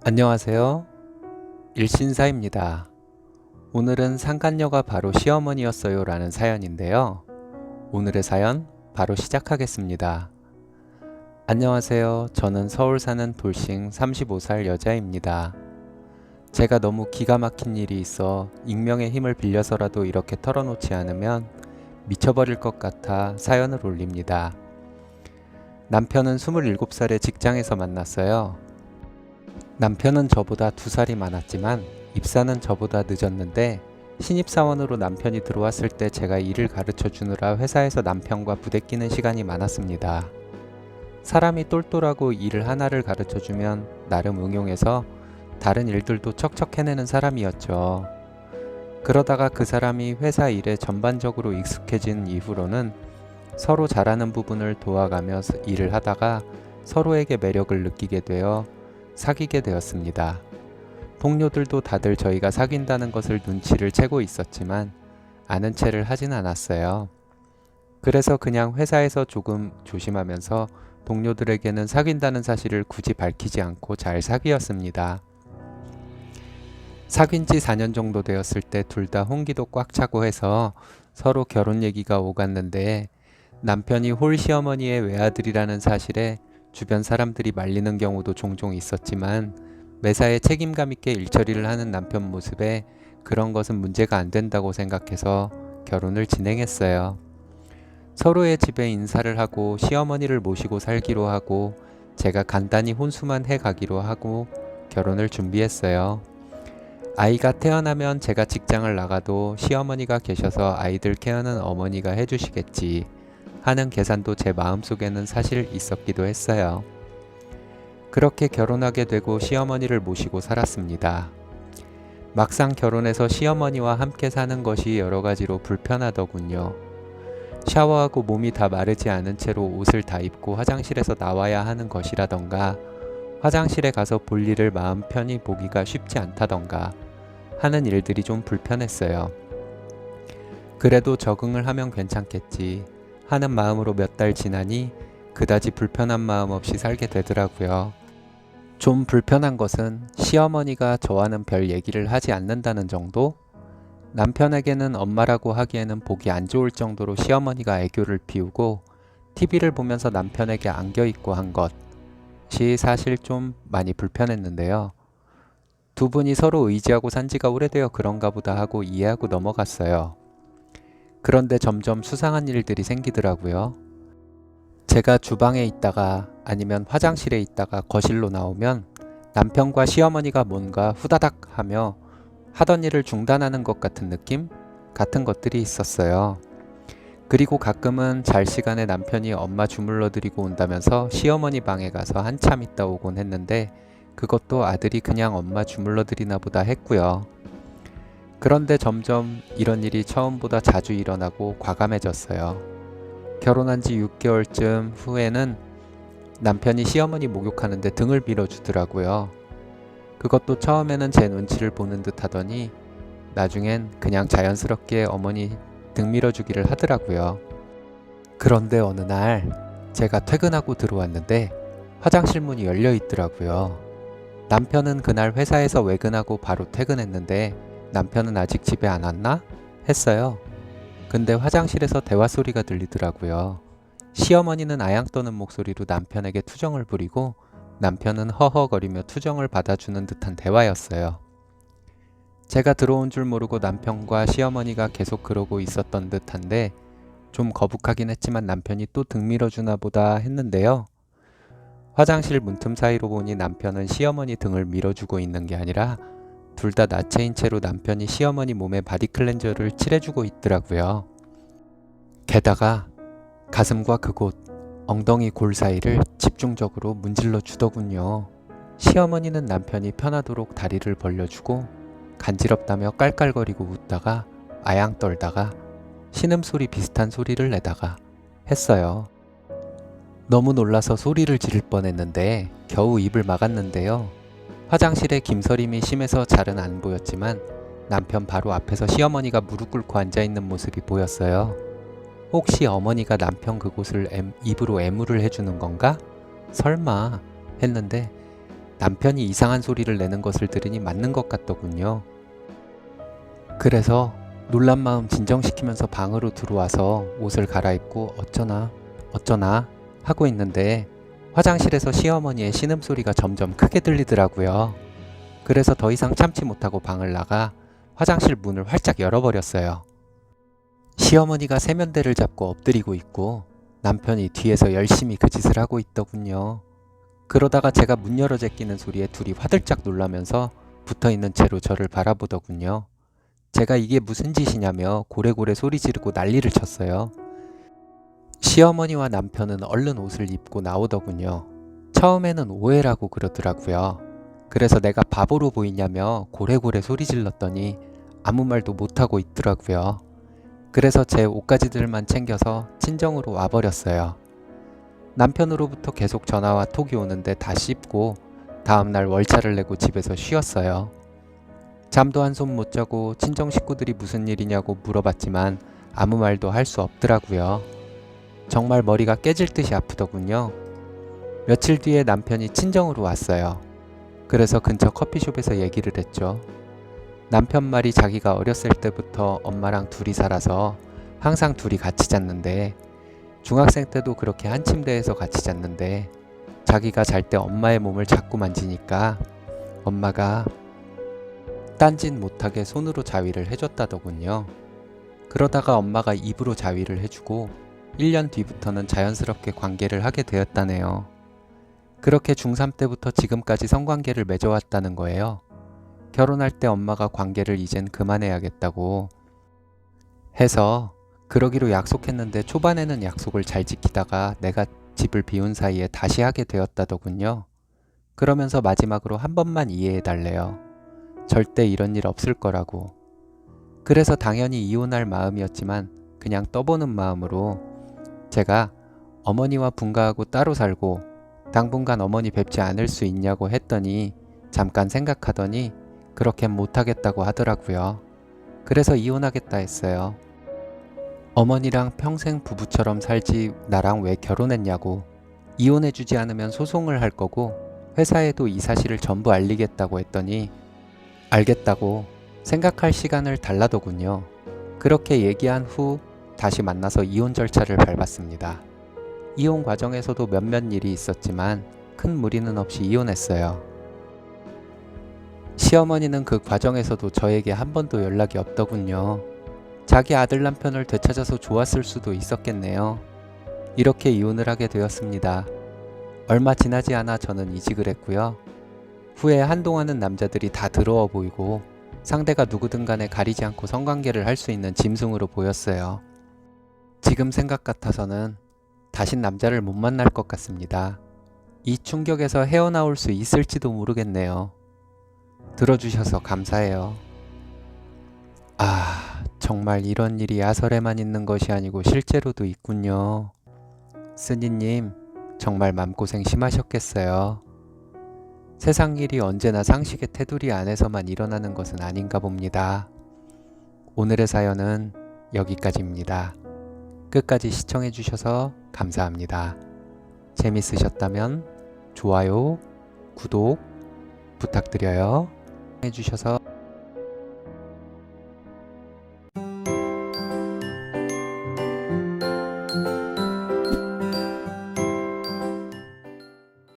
안녕하세요. 일신사입니다. 오늘은 상간녀가 바로 시어머니였어요 라는 사연인데요. 오늘의 사연 바로 시작하겠습니다. 안녕하세요. 저는 서울 사는 돌싱 35살 여자입니다. 제가 너무 기가 막힌 일이 있어 익명의 힘을 빌려서라도 이렇게 털어놓지 않으면 미쳐버릴 것 같아 사연을 올립니다. 남편은 27살에 직장에서 만났어요. 남편은 저보다 2살이 많았지만 입사는 저보다 늦었는데 신입사원으로 남편이 들어왔을 때 제가 일을 가르쳐 주느라 회사에서 남편과 부대끼는 시간이 많았습니다. 사람이 똘똘하고 일을 하나를 가르쳐 주면 나름 응용해서 다른 일들도 척척 해내는 사람이었죠. 그러다가 그 사람이 회사 일에 전반적으로 익숙해진 이후로는 서로 잘하는 부분을 도와가며 일을 하다가 서로에게 매력을 느끼게 되어 사귀게 되었습니다. 동료들도 다들 저희가 사귄다는 것을 눈치를 채고 있었지만 아는 체를 하진 않았어요. 그래서 그냥 회사에서 조금 조심하면서 동료들에게는 사귄다는 사실을 굳이 밝히지 않고 잘 사귀었습니다. 사귄 지 4년 정도 되었을 때 둘 다 홍기도 꽉 차고 해서 서로 결혼 얘기가 오갔는데 남편이 홀 시어머니의 외아들이라는 사실에 주변 사람들이 말리는 경우도 종종 있었지만 매사에 책임감 있게 일처리를 하는 남편 모습에 그런 것은 문제가 안 된다고 생각해서 결혼을 진행했어요. 서로의 집에 인사를 하고 시어머니를 모시고 살기로 하고 제가 간단히 혼수만 해 가기로 하고 결혼을 준비했어요. 아이가 태어나면 제가 직장을 나가도 시어머니가 계셔서 아이들 케어는 어머니가 해주시겠지 하는 계산도 제 마음속에는 사실 있었기도 했어요. 그렇게 결혼하게 되고 시어머니를 모시고 살았습니다. 막상 결혼해서 시어머니와 함께 사는 것이 여러 가지로 불편하더군요. 샤워하고 몸이 다 마르지 않은 채로 옷을 다 입고 화장실에서 나와야 하는 것이라던가 화장실에 가서 볼일을 마음 편히 보기가 쉽지 않다던가 하는 일들이 좀 불편했어요. 그래도 적응을 하면 괜찮겠지 하는 마음으로 몇 달 지나니 그다지 불편한 마음 없이 살게 되더라고요. 좀 불편한 것은 시어머니가 저와는 별 얘기를 하지 않는다는 정도? 남편에게는 엄마라고 하기에는 보기 안 좋을 정도로 시어머니가 애교를 피우고 TV를 보면서 남편에게 안겨있고 한 것이 사실 좀 많이 불편했는데요. 두 분이 서로 의지하고 산 지가 오래되어 그런가 보다 하고 이해하고 넘어갔어요. 그런데 점점 수상한 일들이 생기더라고요. 제가 주방에 있다가 아니면 화장실에 있다가 거실로 나오면 남편과 시어머니가 뭔가 후다닥 하며 하던 일을 중단하는 것 같은 느낌? 같은 것들이 있었어요. 그리고 가끔은 잘 시간에 남편이 엄마 주물러 드리고 온다면서 시어머니 방에 가서 한참 있다 오곤 했는데 그것도 아들이 그냥 엄마 주물러 드리나 보다 했고요. 그런데 점점 이런 일이 처음보다 자주 일어나고 과감해졌어요. 결혼한 지 6개월쯤 후에는 남편이 시어머니 목욕하는데 등을 밀어주더라고요. 그것도 처음에는 제 눈치를 보는 듯 하더니 나중엔 그냥 자연스럽게 어머니 등 밀어주기를 하더라고요. 그런데 어느 날 제가 퇴근하고 들어왔는데 화장실 문이 열려 있더라고요. 남편은 그날 회사에서 외근하고 바로 퇴근했는데 남편은 아직 집에 안 왔나? 했어요. 근데 화장실에서 대화 소리가 들리더라고요. 시어머니는 아양 떠는 목소리로 남편에게 투정을 부리고 남편은 허허거리며 투정을 받아주는 듯한 대화였어요. 제가 들어온 줄 모르고 남편과 시어머니가 계속 그러고 있었던 듯한데 좀 거북하긴 했지만 남편이 또 등 밀어주나 보다 했는데요. 화장실 문틈 사이로 보니 남편은 시어머니 등을 밀어주고 있는 게 아니라 둘 다 나체인 채로 남편이 시어머니 몸에 바디 클렌저를 칠해주고 있더라고요. 게다가 가슴과 그곳, 엉덩이 골 사이를 집중적으로 문질러 주더군요. 시어머니는 남편이 편하도록 다리를 벌려주고 간지럽다며 깔깔거리고 웃다가 아양 떨다가 신음소리 비슷한 소리를 내다가 했어요. 너무 놀라서 소리를 지를 뻔했는데 겨우 입을 막았는데요. 화장실에 김서림이 심해서 잘은 안 보였지만 남편 바로 앞에서 시어머니가 무릎 꿇고 앉아있는 모습이 보였어요. 혹시 어머니가 남편 그곳을 입으로 애무를 해주는 건가? 설마 했는데 남편이 이상한 소리를 내는 것을 들으니 맞는 것 같더군요. 그래서 놀란 마음 진정시키면서 방으로 들어와서 옷을 갈아입고 어쩌나 하고 있는데 화장실에서 시어머니의 신음소리가 점점 크게 들리더라고요. 그래서 더 이상 참지 못하고 방을 나가 화장실 문을 활짝 열어버렸어요. 시어머니가 세면대를 잡고 엎드리고 있고 남편이 뒤에서 열심히 그 짓을 하고 있더군요. 그러다가 제가 문 열어 제끼는 소리에 둘이 화들짝 놀라면서 붙어있는 채로 저를 바라보더군요. 제가 이게 무슨 짓이냐며 고래고래 소리 지르고 난리를 쳤어요. 시어머니와 남편은 얼른 옷을 입고 나오더군요. 처음에는 오해라고 그러더라고요. 그래서 내가 바보로 보이냐며 고래고래 소리 질렀더니 아무 말도 못하고 있더라고요. 그래서 제 옷가지들만 챙겨서 친정으로 와버렸어요. 남편으로부터 계속 전화와 톡이 오는데 다 씹고 다음날 월차를 내고 집에서 쉬었어요. 잠도 한숨 못 자고 친정 식구들이 무슨 일이냐고 물어봤지만 아무 말도 할 수 없더라고요. 정말 머리가 깨질 듯이 아프더군요. 며칠 뒤에 남편이 친정으로 왔어요. 그래서 근처 커피숍에서 얘기를 했죠. 남편 말이 자기가 어렸을 때부터 엄마랑 둘이 살아서 항상 둘이 같이 잤는데 중학생 때도 그렇게 한 침대에서 같이 잤는데 자기가 잘 때 엄마의 몸을 자꾸 만지니까 엄마가 딴짓 못하게 손으로 자위를 해줬다더군요. 그러다가 엄마가 입으로 자위를 해주고 1년 뒤부터는 자연스럽게 관계를 하게 되었다네요. 그렇게 중3 때부터 지금까지 성관계를 맺어왔다는 거예요. 결혼할 때 엄마가 관계를 이젠 그만해야겠다고 해서 그러기로 약속했는데 초반에는 약속을 잘 지키다가 내가 집을 비운 사이에 다시 하게 되었다더군요. 그러면서 마지막으로 한 번만 이해해달래요. 절대 이런 일 없을 거라고. 그래서 당연히 이혼할 마음이었지만 그냥 떠보는 마음으로 제가 어머니와 분가하고 따로 살고 당분간 어머니 뵙지 않을 수 있냐고 했더니 잠깐 생각하더니 그렇게 못하겠다고 하더라고요. 그래서 이혼하겠다 했어요. 어머니랑 평생 부부처럼 살지 나랑 왜 결혼했냐고, 이혼해주지 않으면 소송을 할 거고 회사에도 이 사실을 전부 알리겠다고 했더니 알겠다고 생각할 시간을 달라더군요. 그렇게 얘기한 후 다시 만나서 이혼 절차를 밟았습니다. 이혼 과정에서도 몇몇 일이 있었지만 큰 무리는 없이 이혼했어요. 시어머니는 그 과정에서도 저에게 한 번도 연락이 없더군요. 자기 아들 남편을 되찾아서 좋았을 수도 있었겠네요. 이렇게 이혼을 하게 되었습니다. 얼마 지나지 않아 저는 이직을 했고요. 후에 한동안은 남자들이 다 더러워 보이고 상대가 누구든 간에 가리지 않고 성관계를 할 수 있는 짐승으로 보였어요. 지금 생각 같아서는 다신 남자를 못 만날 것 같습니다. 이 충격에서 헤어나올 수 있을지도 모르겠네요. 들어주셔서 감사해요. 정말 이런 일이 야설에만 있는 것이 아니고 실제로도 있군요. 쓰니님, 정말 맘고생 심하셨겠어요. 세상 일이 언제나 상식의 테두리 안에서만 일어나는 것은 아닌가 봅니다. 오늘의 사연은 여기까지입니다. 끝까지 시청해주셔서 감사합니다. 재밌으셨다면 좋아요, 구독 부탁드려요. 해주셔서